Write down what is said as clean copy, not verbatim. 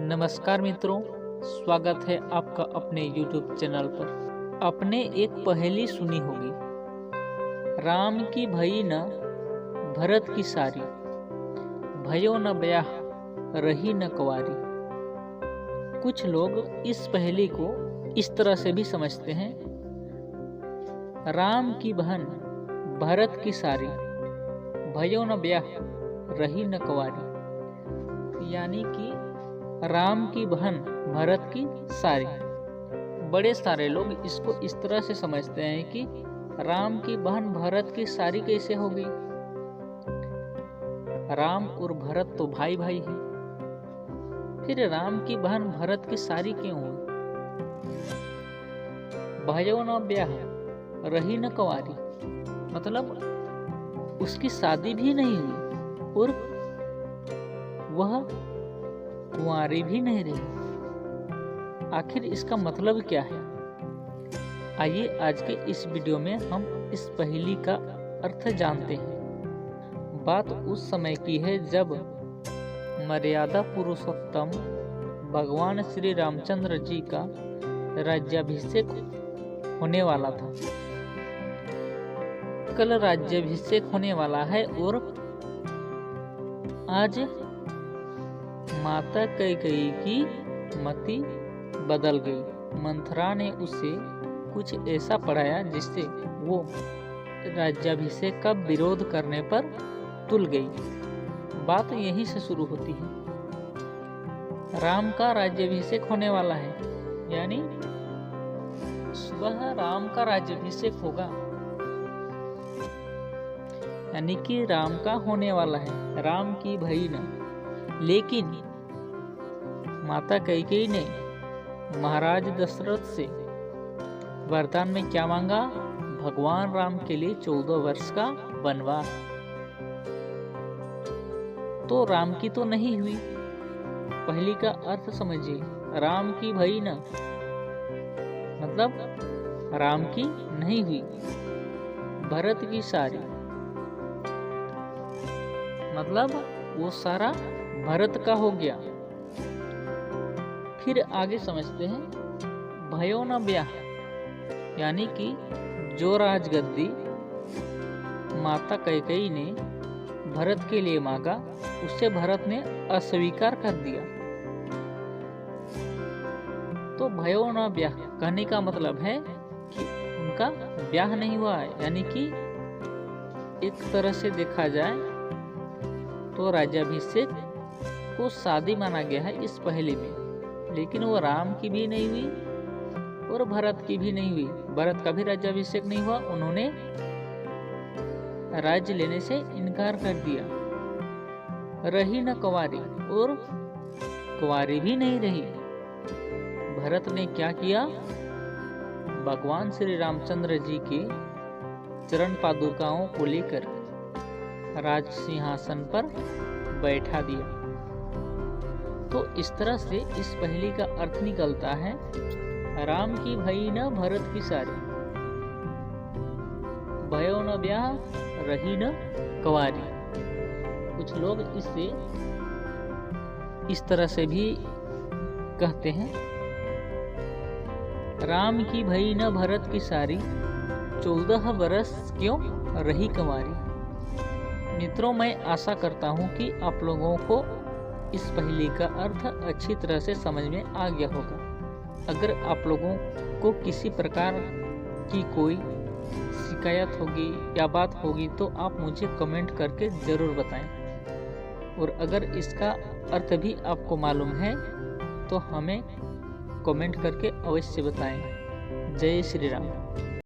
नमस्कार मित्रों, स्वागत है आपका अपने YouTube चैनल पर। आपने एक पहेली सुनी होगी, राम की भई न भरत की सारी, भयो न ब्याह रही न कुंवारी। कुछ लोग इस पहेली को इस तरह से भी समझते हैं, राम की बहन भरत की सारी, भयो न ब्याह रही न कुंवारी। यानी कि राम की बहन भरत की सारी। बड़े सारे लोग इसको इस तरह से समझते हैं कि राम की बहन भरत की सारी कैसे हो गई। राम और भरत तो भाई भाई हैं, फिर राम की बहन भरत की सारी क्यों हुई। भयो न ब्याह रही न कुंवारी, मतलब उसकी शादी भी नहीं हुई और वह कुंवारी भी नहीं रही। आखिर इसका मतलब क्या है? आइए आज के इस वीडियो में हम इस पहेली का अर्थ जानते हैं। बात उस समय की है जब मर्यादा पुरुषोत्तम भगवान श्री रामचंद्र जी का राज्याभिषेक होने वाला था। कल राज्याभिषेक होने वाला है और आज माता कैकेयी की मति बदल गई। मंथरा ने उसे कुछ ऐसा पढ़ाया जिससे वो राज्याभिषेक का विरोध करने पर तुल गई। बात यहीं से शुरू होती है। राम का राज्याभिषेक होने वाला है, यानी सुबह राम का राज्याभिषेक होगा, यानी कि राम का होने वाला है, राम की बहन। लेकिन माता कैकेयी ने महाराज दशरथ से वरदान में क्या मांगा? भगवान राम के लिए 14 वर्ष का वनवास। तो राम की तो नहीं हुई। पहली का अर्थ समझिए, राम की भई न, मतलब राम की नहीं हुई। भरत की सारी, मतलब वो सारा भरत का हो गया। फिर आगे समझते हैं, भयो न ब्याह, यानी कि जो राजगद्दी माता कैकेयी ने भरत के लिए मांगा, उसे भरत ने अस्वीकार कर दिया। तो भयो न ब्याह कहने का मतलब है कि उनका ब्याह नहीं हुआ है, यानी कि एक तरह से देखा जाए तो राज्याभिषेक को शादी माना गया है इस पहेली में। लेकिन वो राम की भी नहीं हुई और भरत की भी नहीं हुई। भरत का भी राज्याभिषेक नहीं हुआ, उन्होंने राज्य लेने से इनकार कर दिया। रही न कुंवारी, और कुंवारी भी नहीं रही। भरत ने क्या किया? भगवान श्री रामचंद्र जी के चरण पादुकाओं को लेकर राज सिंहासन पर बैठा दिया। तो इस तरह से इस पहेली का अर्थ निकलता है, राम की भई न भरत की सारी, भयो न ब्याह रही न कुंवारी। कुछ लोग इसे इस तरह से भी कहते हैं, राम की भई न भरत की सारी, 14 वर्ष क्यों रही कुंवारी। मित्रों, मैं आशा करता हूं कि आप लोगों को इस पहेली का अर्थ अच्छी तरह से समझ में आ गया होगा। अगर आप लोगों को किसी प्रकार की कोई शिकायत होगी या बात होगी तो आप मुझे कमेंट करके ज़रूर बताएं। और अगर इसका अर्थ भी आपको मालूम है तो हमें कमेंट करके अवश्य बताएं। जय श्री राम।